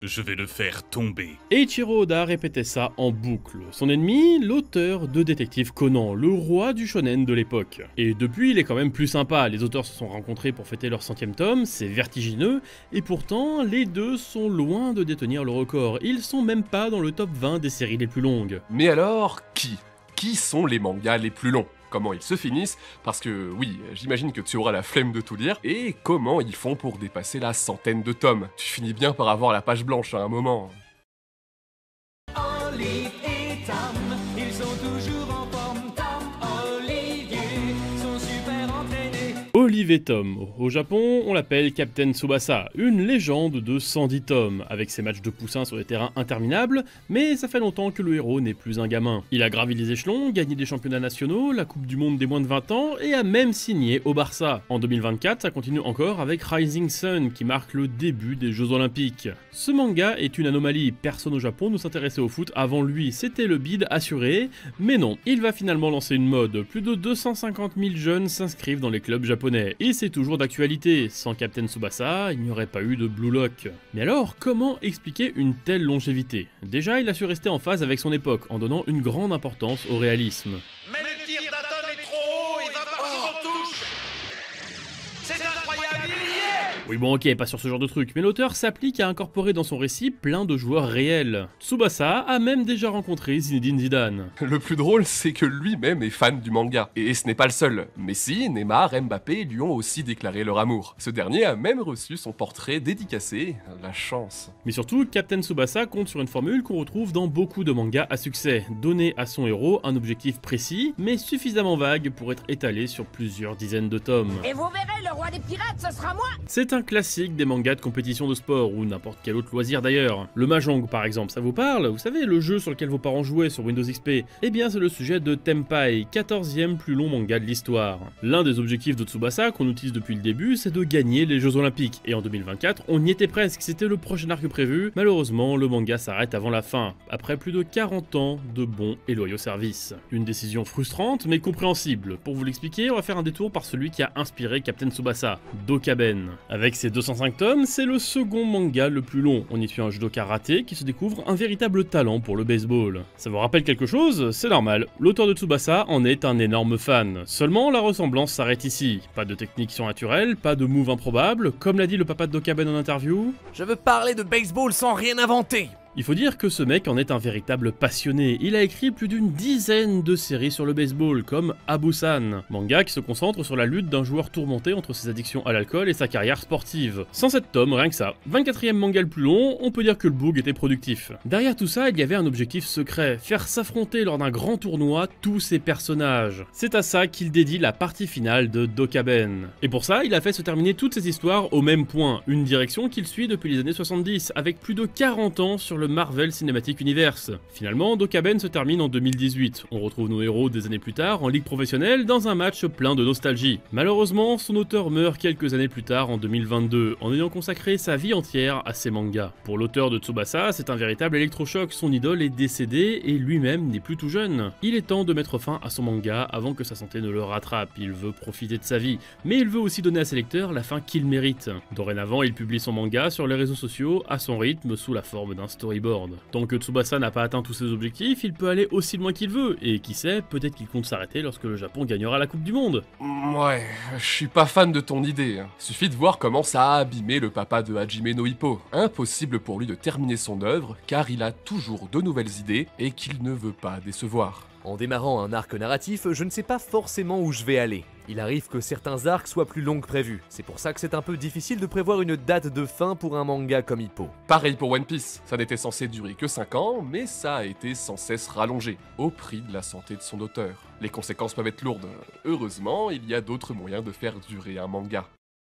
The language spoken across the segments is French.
Je vais le faire tomber. Eiichiro Oda répétait ça en boucle. Son ennemi, l'auteur de Détective Conan, le roi du shonen de l'époque. Et depuis, il est quand même plus sympa. Les auteurs se sont rencontrés pour fêter leur 100e tome, c'est vertigineux, et pourtant, les deux sont loin de détenir le record. Ils sont même pas dans le top 20 des séries les plus longues. Mais alors, qui sont les mangas les plus longs? Comment ils se finissent, parce que oui, j'imagine que tu auras la flemme de tout lire, et comment ils font pour dépasser la centaine de tomes. Tu finis bien par avoir la page blanche à un moment. Olive et Tom, ils sont toujours en forme. Tom, Olivier, sont super entraînés. Olive et Tom. Au Japon, on l'appelle Captain Tsubasa, une légende de 110 tomes, avec ses matchs de poussins sur des terrains interminables, mais ça fait longtemps que le héros n'est plus un gamin. Il a gravi les échelons, gagné des championnats nationaux, la Coupe du Monde des moins de 20 ans, et a même signé au Barça. En 2024, ça continue encore avec Rising Sun, qui marque le début des Jeux Olympiques. Ce manga est une anomalie, personne au Japon ne s'intéressait au foot avant lui, c'était le bid assuré, mais non, il va finalement lancer une mode, plus de 250 000 jeunes s'inscrivent dans les clubs japonais, et c'est toujours d'actualité, sans Captain Tsubasa, il n'y aurait pas eu de Blue Lock. Mais alors, comment expliquer une telle longévité? Déjà, il a su rester en phase avec son époque, en donnant une grande importance au réalisme. Mais le tir d'Aton est trop haut, il va partir en touche. C'est incroyable, il y est. Oui bon ok, pas sur ce genre de truc, mais l'auteur s'applique à incorporer dans son récit plein de joueurs réels. Tsubasa a même déjà rencontré Zinedine Zidane. Le plus drôle, c'est que lui-même est fan du manga. Et ce n'est pas le seul. Messi, Neymar, Mbappé lui ont aussi déclaré leur amour. Ce dernier a même reçu son portrait dédicacé. La chance. Mais surtout, Captain Tsubasa compte sur une formule qu'on retrouve dans beaucoup de mangas à succès. Donner à son héros un objectif précis, mais suffisamment vague pour être étalé sur plusieurs dizaines de tomes. Et vous verrez, le roi des pirates, ce sera moi. C'est un classique des mangas de compétition de sport, ou n'importe quel autre loisir d'ailleurs. Le Mahjong par exemple, ça vous parle? Vous savez, le jeu sur lequel vos parents jouaient sur Windows XP? Eh bien c'est le sujet de Tenpai, 14e plus long manga de l'histoire. L'un des objectifs de Tsubasa, qu'on utilise depuis le début, c'est de gagner les Jeux Olympiques. Et en 2024, on y était presque, c'était le prochain arc prévu. Malheureusement, le manga s'arrête avant la fin, après plus de 40 ans de bons et loyaux services. Une décision frustrante, mais compréhensible. Pour vous l'expliquer, on va faire un détour par celui qui a inspiré Captain Tsubasa, Dokaben. Avec ses 205 tomes, c'est le second manga le plus long. On y suit un judoka raté qui se découvre un véritable talent pour le baseball. Ça vous rappelle quelque chose? C'est normal, l'auteur de Tsubasa en est un énorme fan. Seulement, la ressemblance s'arrête ici. Pas de technique surnaturelle, pas de move improbable, comme l'a dit le papa de Dokaben en interview. Je veux parler de baseball sans rien inventer. Il faut dire que ce mec en est un véritable passionné. Il a écrit plus d'une dizaine de séries sur le baseball, comme Abusan, manga qui se concentre sur la lutte d'un joueur tourmenté entre ses addictions à l'alcool et sa carrière sportive. 107 tomes, rien que ça. 24e manga le plus long, on peut dire que le boog était productif. Derrière tout ça, il y avait un objectif secret, faire s'affronter lors d'un grand tournoi tous ces personnages. C'est à ça qu'il dédie la partie finale de Dokaben. Et pour ça, il a fait se terminer toutes ces histoires au même point, une direction qu'il suit depuis les années 70, avec plus de 40 ans sur le Marvel Cinematic Universe. Finalement, Dokaben se termine en 2018. On retrouve nos héros des années plus tard en ligue professionnelle dans un match plein de nostalgie. Malheureusement, son auteur meurt quelques années plus tard en 2022, en ayant consacré sa vie entière à ses mangas. Pour l'auteur de Tsubasa, c'est un véritable électrochoc, son idole est décédée et lui-même n'est plus tout jeune. Il est temps de mettre fin à son manga avant que sa santé ne le rattrape. Il veut profiter de sa vie, mais il veut aussi donner à ses lecteurs la fin qu'il mérite. Dorénavant, il publie son manga sur les réseaux sociaux à son rythme sous la forme d'un storyboard. Tant que Tsubasa n'a pas atteint tous ses objectifs, il peut aller aussi loin qu'il veut, et qui sait, peut-être qu'il compte s'arrêter lorsque le Japon gagnera la Coupe du Monde. Ouais, je suis pas fan de ton idée. Suffit de voir comment ça a abîmé le papa de Hajime no Ippo. Impossible pour lui de terminer son œuvre, car il a toujours de nouvelles idées et qu'il ne veut pas décevoir. En démarrant un arc narratif, je ne sais pas forcément où je vais aller. Il arrive que certains arcs soient plus longs que prévu. C'est pour ça que c'est un peu difficile de prévoir une date de fin pour un manga comme Hippo. Pareil pour One Piece, ça n'était censé durer que 5 ans, mais ça a été sans cesse rallongé, au prix de la santé de son auteur. Les conséquences peuvent être lourdes. Heureusement, il y a d'autres moyens de faire durer un manga.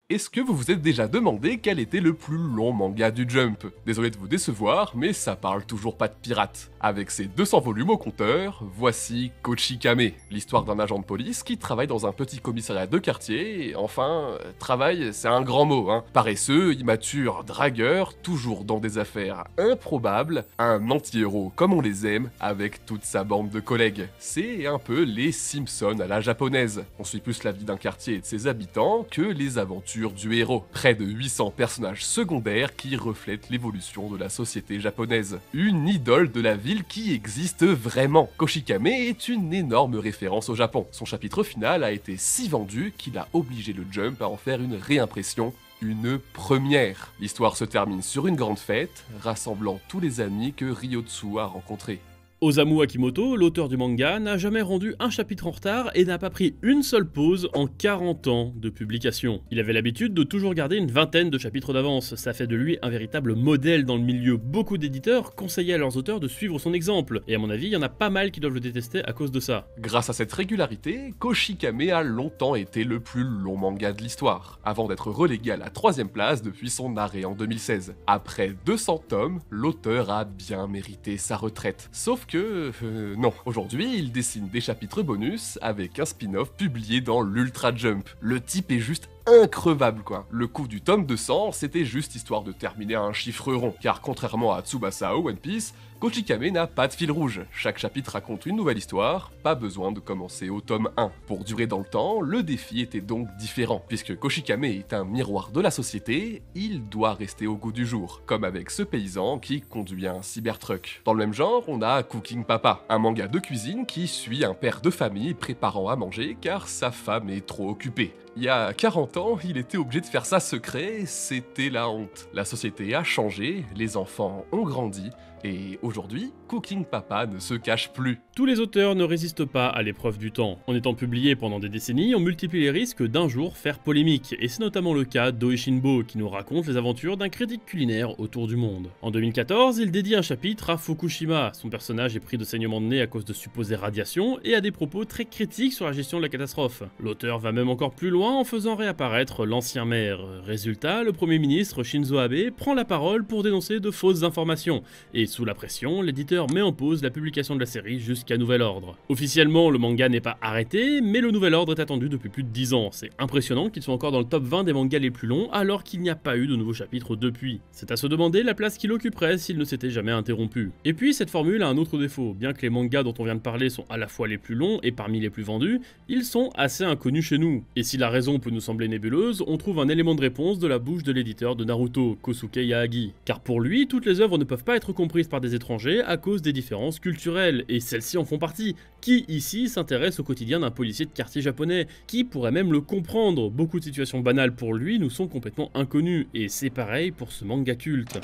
Est-ce que vous vous êtes déjà demandé quel était le plus long manga du Jump? Désolé de vous décevoir, mais ça parle toujours pas de pirates. Avec ses 200 volumes au compteur, voici Kochikame, l'histoire d'un agent de police qui travaille dans un petit commissariat de quartier, et enfin, travail, c'est un grand mot, hein. Paresseux, immature, dragueur, toujours dans des affaires improbables, un anti-héros comme on les aime, avec toute sa bande de collègues. C'est un peu les Simpsons à la japonaise. On suit plus la vie d'un quartier et de ses habitants que les aventures l'aventure du héros. Près de 800 personnages secondaires qui reflètent l'évolution de la société japonaise. Une idole de la ville qui existe vraiment. Koshikame est une énorme référence au Japon. Son chapitre final a été si vendu qu'il a obligé le Jump à en faire une réimpression. Une première. L'histoire se termine sur une grande fête, rassemblant tous les amis que Ryotsu a rencontrés. Osamu Akimoto, l'auteur du manga, n'a jamais rendu un chapitre en retard et n'a pas pris une seule pause en 40 ans de publication. Il avait l'habitude de toujours garder une vingtaine de chapitres d'avance, ça fait de lui un véritable modèle dans le milieu. Beaucoup d'éditeurs conseillaient à leurs auteurs de suivre son exemple, et à mon avis, il y en a pas mal qui doivent le détester à cause de ça. Grâce à cette régularité, Koshikame a longtemps été le plus long manga de l'histoire, avant d'être relégué à la 3ème place depuis son arrêt en 2016. Après 200 tomes, l'auteur a bien mérité sa retraite. Sauf que... non. Aujourd'hui, il dessine des chapitres bonus avec un spin-off publié dans l'Ultra Jump. Le type est juste increvable quoi. Le coup du tome 200, c'était juste histoire de terminer à un chiffre rond, car contrairement à Tsubasa ou One Piece, Koshikame n'a pas de fil rouge. Chaque chapitre raconte une nouvelle histoire, pas besoin de commencer au tome 1. Pour durer dans le temps, le défi était donc différent. Puisque Koshikame est un miroir de la société, il doit rester au goût du jour, comme avec ce paysan qui conduit un cybertruck. Dans le même genre, on a Cooking Papa, un manga de cuisine qui suit un père de famille préparant à manger car sa femme est trop occupée. Il y a 40 ans, il était obligé de faire ça secret, c'était la honte. La société a changé, les enfants ont grandi, et aujourd'hui, Cooking Papa ne se cache plus. Tous les auteurs ne résistent pas à l'épreuve du temps. En étant publiés pendant des décennies, on multiplie les risques d'un jour faire polémique, et c'est notamment le cas d'Oishinbo qui nous raconte les aventures d'un critique culinaire autour du monde. En 2014, il dédie un chapitre à Fukushima. Son personnage est pris de saignements de nez à cause de supposées radiations et a des propos très critiques sur la gestion de la catastrophe. L'auteur va même encore plus loin en faisant réapparaître l'ancien maire. Résultat, le premier ministre Shinzo Abe prend la parole pour dénoncer de fausses informations, et sous la pression, l'éditeur met en pause la publication de la série jusqu'à nouvel ordre. Officiellement, le manga n'est pas arrêté, mais le nouvel ordre est attendu depuis plus de 10 ans. C'est impressionnant qu'il soit encore dans le top 20 des mangas les plus longs alors qu'il n'y a pas eu de nouveaux chapitres depuis. C'est à se demander la place qu'il occuperait s'il ne s'était jamais interrompu. Et puis cette formule a un autre défaut. Bien que les mangas dont on vient de parler sont à la fois les plus longs et parmi les plus vendus, ils sont assez inconnus chez nous. Et si la raison peut nous sembler nébuleuse, on trouve un élément de réponse de la bouche de l'éditeur de Naruto, Kosuke Yaagi. Car pour lui, toutes les œuvres ne peuvent pas être comprises par des étrangers à cause des différences culturelles, et celles-ci en font partie. Qui ici s'intéresse au quotidien d'un policier de quartier japonais? Qui pourrait même le comprendre? Beaucoup de situations banales pour lui nous sont complètement inconnues, et c'est pareil pour ce manga culte.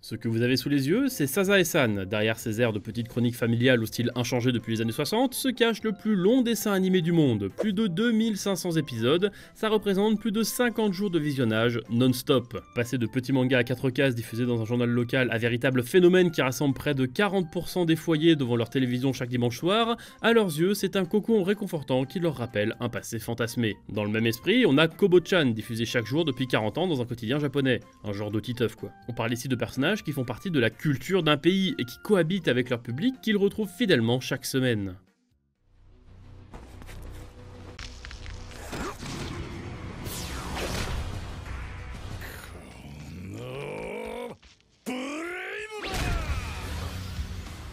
Ce que vous avez sous les yeux, c'est Sazae-san. Derrière ces airs de petite chronique familiale au style inchangé depuis les années 60, se cache le plus long dessin animé du monde. Plus de 2500 épisodes, ça représente plus de 50 jours de visionnage non-stop. Passer de petits mangas à 4 cases diffusés dans un journal local à véritable phénomène qui rassemble près de 40% des foyers devant leur télévision chaque dimanche soir, à leurs yeux, c'est un cocon réconfortant qui leur rappelle un passé fantasmé. Dans le même esprit, on a Kobo-chan, diffusé chaque jour depuis 40 ans dans un quotidien japonais. Un genre de titeuf quoi. On parle ici de personnages qui font partie de la culture d'un pays et qui cohabitent avec leur public qu'ils retrouvent fidèlement chaque semaine.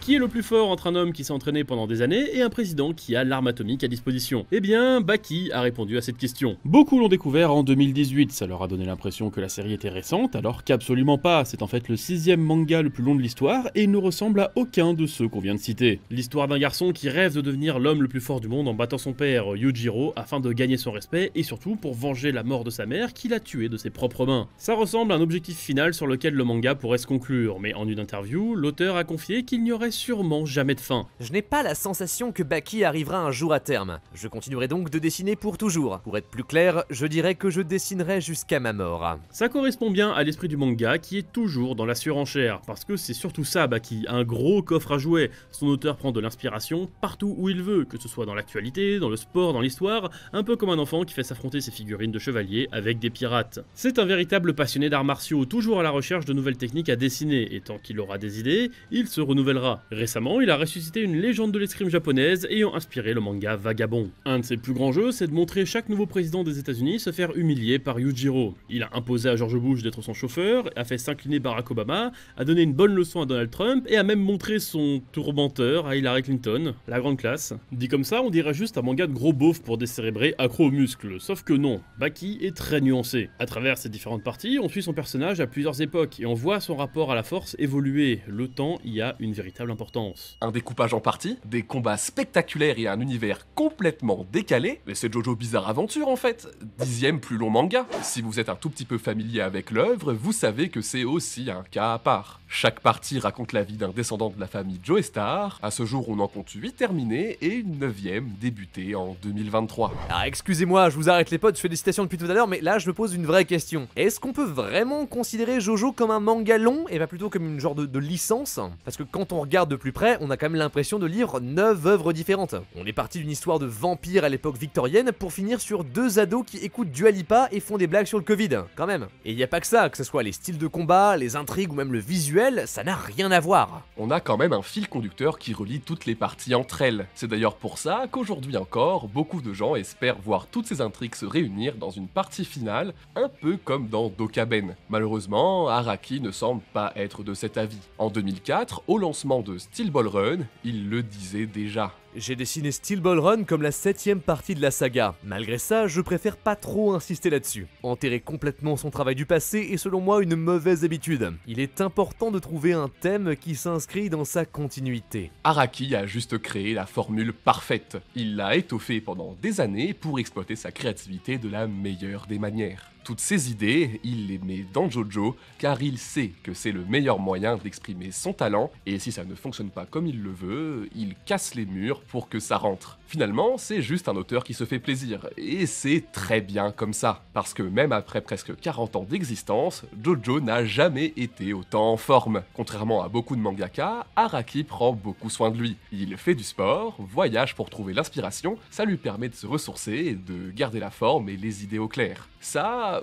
Qui est le plus fort entre un homme qui s'est entraîné pendant des années et un président qui a l'arme atomique à disposition? Eh bien, Baki a répondu à cette question. Beaucoup l'ont découvert en 2018, ça leur a donné l'impression que la série était récente, alors qu'absolument pas, c'est en fait le 6ème manga le plus long de l'histoire et il ne ressemble à aucun de ceux qu'on vient de citer. L'histoire d'un garçon qui rêve de devenir l'homme le plus fort du monde en battant son père, Yujiro, afin de gagner son respect et surtout pour venger la mort de sa mère qu'il a tué de ses propres mains. Ça ressemble à un objectif final sur lequel le manga pourrait se conclure, mais en une interview, l'auteur a confié qu'il n'y aurait sûrement jamais de fin. Je n'ai pas la sensation que Baki arrivera un jour à terme. Je continuerai donc de dessiner pour toujours. Pour être plus clair, je dirais que je dessinerai jusqu'à ma mort. Ça correspond bien à l'esprit du manga qui est toujours dans la surenchère, parce que c'est surtout ça Baki, un gros coffre à jouets. Son auteur prend de l'inspiration partout où il veut, que ce soit dans l'actualité, dans le sport, dans l'histoire, un peu comme un enfant qui fait s'affronter ses figurines de chevaliers avec des pirates. C'est un véritable passionné d'arts martiaux, toujours à la recherche de nouvelles techniques à dessiner, et tant qu'il aura des idées, il se renouvellera. Récemment, il a ressuscité une légende de l'escrime japonaise ayant inspiré le manga Vagabond. Un de ses plus grands jeux, c'est de montrer chaque nouveau président des États-Unis se faire humilier par Yujiro. Il a imposé à George Bush d'être son chauffeur, a fait s'incliner Barack Obama, a donné une bonne leçon à Donald Trump et a même montré son tourmenteur à Hillary Clinton. La grande classe. Dit comme ça, on dirait juste un manga de gros beauf pour décérébrer accro aux muscles. Sauf que non, Baki est très nuancé. À travers ses différentes parties, on suit son personnage à plusieurs époques et on voit son rapport à la force évoluer. Le temps y a une véritable importance. Un découpage en parties, des combats spectaculaires et un univers complètement décalé, mais c'est Jojo Bizarre Adventure en fait, 10e plus long manga. Si vous êtes un tout petit peu familier avec l'œuvre, vous savez que c'est aussi un cas à part. Chaque partie raconte la vie d'un descendant de la famille Joestar, à ce jour on en compte 8 terminés et une 9e débutée en 2023. Alors excusez-moi, je vous arrête les potes, je fais des citations depuis tout à l'heure, mais là je me pose une vraie question. Est-ce qu'on peut vraiment considérer Jojo comme un manga long et pas plutôt comme une genre de licence? Parce que quand on regarde de plus près, on a quand même l'impression de lire 9 œuvres différentes. On est parti d'une histoire de vampire à l'époque victorienne pour finir sur 2 ados qui écoutent Dua Lipa et font des blagues sur le Covid, quand même. Et il y a pas que ça, que ce soit les styles de combat, les intrigues ou même le visuel, ça n'a rien à voir. On a quand même un fil conducteur qui relie toutes les parties entre elles. C'est d'ailleurs pour ça qu'aujourd'hui encore, beaucoup de gens espèrent voir toutes ces intrigues se réunir dans une partie finale, un peu comme dans Dokaben. Malheureusement, Araki ne semble pas être de cet avis. En 2004, au lancement de Steel Ball Run, il le disait déjà. J'ai dessiné Steel Ball Run comme la 7ème partie de la saga. Malgré ça, je préfère pas trop insister là-dessus. Enterrer complètement son travail du passé est selon moi une mauvaise habitude. Il est important de trouver un thème qui s'inscrit dans sa continuité. Araki a juste créé la formule parfaite. Il l'a étoffée pendant des années pour exploiter sa créativité de la meilleure des manières. Toutes ces idées, il les met dans Jojo, car il sait que c'est le meilleur moyen d'exprimer son talent, et si ça ne fonctionne pas comme il le veut, il casse les murs pour que ça rentre. Finalement, c'est juste un auteur qui se fait plaisir, et c'est très bien comme ça, parce que même après presque 40 ans d'existence, Jojo n'a jamais été autant en forme. Contrairement à beaucoup de mangaka, Araki prend beaucoup soin de lui. Il fait du sport, voyage pour trouver l'inspiration, ça lui permet de se ressourcer et de garder la forme et les idées au clair. Ça,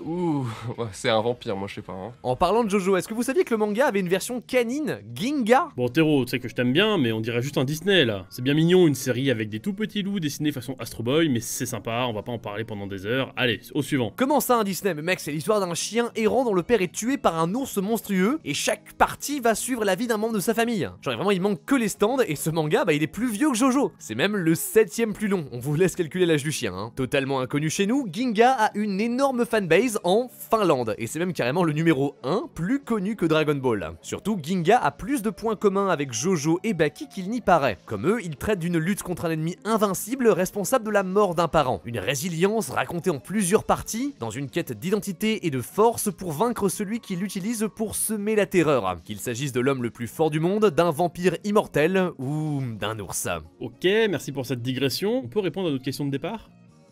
c'est un vampire, moi je sais pas. Hein. En parlant de Jojo, est-ce que vous saviez que le manga avait une version canine, Ginga? Bon Tero, tu sais que je t'aime bien, mais on dirait juste un Disney là. C'est bien mignon une série avec des tout petits loups dessinés façon Astro Boy, mais c'est sympa, on va pas en parler pendant des heures. Allez, au suivant. Comment ça un Disney? Mais mec, c'est l'histoire d'un chien errant dont le père est tué par un ours monstrueux, et chaque partie va suivre la vie d'un membre de sa famille. Genre vraiment il manque que les stands, et ce manga, bah il est plus vieux que Jojo. C'est même le 7ème plus long, on vous laisse calculer l'âge du chien. Hein. Totalement inconnu chez nous, Ginga a une énorme fanbase en Finlande, et c'est même carrément le numéro 1, plus connu que Dragon Ball. Surtout, Ginga a plus de points communs avec Jojo et Baki qu'il n'y paraît. Comme eux, il traite d'une lutte contre un ennemi invincible responsable de la mort d'un parent. Une résilience racontée en plusieurs parties, dans une quête d'identité et de force pour vaincre celui qui l'utilise pour semer la terreur. Qu'il s'agisse de l'homme le plus fort du monde, d'un vampire immortel ou d'un ours. Ok, merci pour cette digression. On peut répondre à notre question de départ ?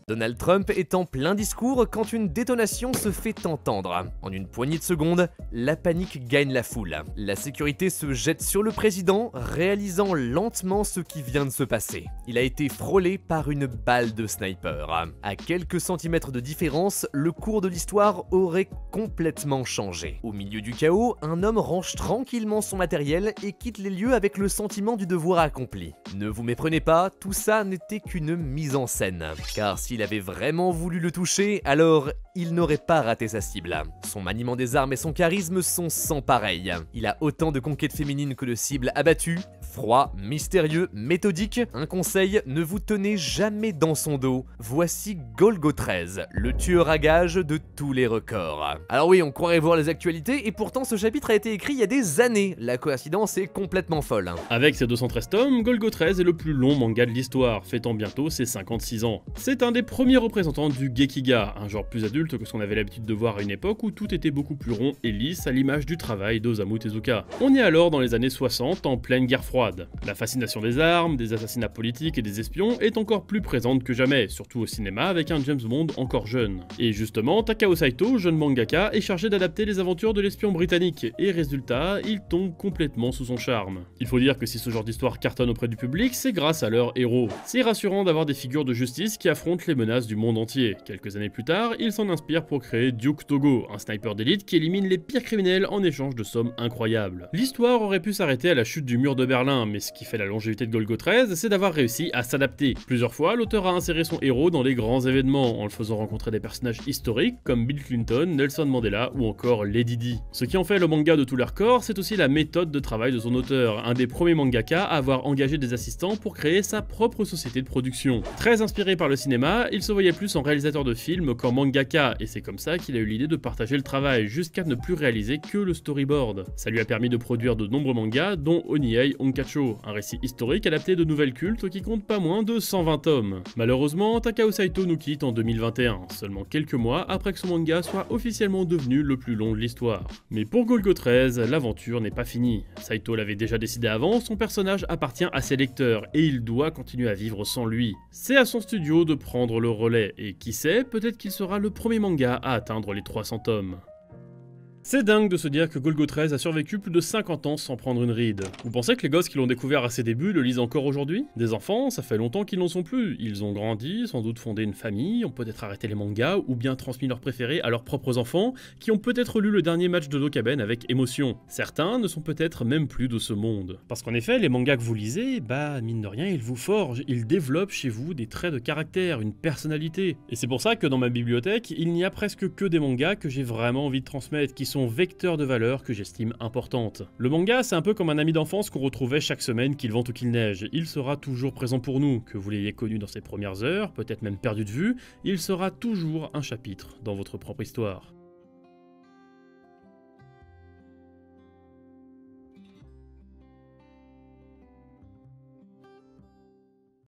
Donald Trump est en plein discours quand une détonation se fait entendre. En une poignée de secondes, la panique gagne la foule. La sécurité se jette sur le président, réalisant lentement ce qui vient de se passer. Il a été frôlé par une balle de sniper. À quelques centimètres de différence, le cours de l'histoire aurait complètement changé. Au milieu du chaos, un homme range tranquillement son matériel et quitte les lieux avec le sentiment du devoir accompli. Ne vous méprenez pas, tout ça n'était qu'une mise en scène. Car s'il avait vraiment voulu le toucher, alors il n'aurait pas raté sa cible. Son maniement des armes et son charisme sont sans pareil. Il a autant de conquêtes féminines que de cibles abattues. Froid, mystérieux, méthodique. Un conseil, ne vous tenez jamais dans son dos. Voici Golgo 13, le tueur à gages de tous les records. Alors oui, on croirait voir les actualités, et pourtant ce chapitre a été écrit il y a des années. La coïncidence est complètement folle. Avec ses 213 tomes, Golgo 13 est le plus long manga de l'histoire, fêtant bientôt ses 56 ans. C'est un des premiers représentants du Gekiga, un genre plus adulte que ce qu'on avait l'habitude de voir à une époque où tout était beaucoup plus rond et lisse à l'image du travail d'Osamu Tezuka. On est alors dans les années 60, en pleine guerre froide. La fascination des armes, des assassinats politiques et des espions est encore plus présente que jamais, surtout au cinéma avec un James Bond encore jeune. Et justement, Takao Saito, jeune mangaka, est chargé d'adapter les aventures de l'espion britannique, et résultat, il tombe complètement sous son charme. Il faut dire que si ce genre d'histoire cartonne auprès du public, c'est grâce à leurs héros. C'est rassurant d'avoir des figures de justice qui affrontent les menaces du monde entier. Quelques années plus tard, il s'en inspire pour créer Duke Togo, un sniper d'élite qui élimine les pires criminels en échange de sommes incroyables. L'histoire aurait pu s'arrêter à la chute du mur de Berlin plein, mais ce qui fait la longévité de Golgo 13, c'est d'avoir réussi à s'adapter. Plusieurs fois, l'auteur a inséré son héros dans les grands événements, en le faisant rencontrer des personnages historiques comme Bill Clinton, Nelson Mandela ou encore Lady Di. Ce qui en fait le manga de tout leur corps, c'est aussi la méthode de travail de son auteur, un des premiers mangaka à avoir engagé des assistants pour créer sa propre société de production. Très inspiré par le cinéma, il se voyait plus en réalisateur de films qu'en mangaka, et c'est comme ça qu'il a eu l'idée de partager le travail, jusqu'à ne plus réaliser que le storyboard. Ça lui a permis de produire de nombreux mangas, dont Onihei Onkacho, un récit historique adapté de nouvelles cultes qui compte pas moins de 120 tomes. Malheureusement, Takao Saito nous quitte en 2021, seulement quelques mois après que son manga soit officiellement devenu le plus long de l'histoire. Mais pour Golgo 13, l'aventure n'est pas finie. Saito l'avait déjà décidé avant, son personnage appartient à ses lecteurs, et il doit continuer à vivre sans lui. C'est à son studio de prendre le relais, et qui sait, peut-être qu'il sera le premier manga à atteindre les 300 tomes. C'est dingue de se dire que Golgo 13 a survécu plus de 50 ans sans prendre une ride. Vous pensez que les gosses qui l'ont découvert à ses débuts le lisent encore aujourd'hui? Des enfants, ça fait longtemps qu'ils n'en sont plus. Ils ont grandi, sans doute fondé une famille, ont peut-être arrêté les mangas, ou bien transmis leurs préférés à leurs propres enfants, qui ont peut-être lu le dernier match de Dokaben avec émotion. Certains ne sont peut-être même plus de ce monde. Parce qu'en effet, les mangas que vous lisez, bah mine de rien, ils vous forgent, ils développent chez vous des traits de caractère, une personnalité. Et c'est pour ça que dans ma bibliothèque, il n'y a presque que des mangas que j'ai vraiment envie de transmettre, qui sont vecteurs de valeurs que j'estime importantes. Le manga, c'est un peu comme un ami d'enfance qu'on retrouvait chaque semaine qu'il vente ou qu'il neige. Il sera toujours présent pour nous, que vous l'ayez connu dans ses premières heures, peut-être même perdu de vue, il sera toujours un chapitre dans votre propre histoire.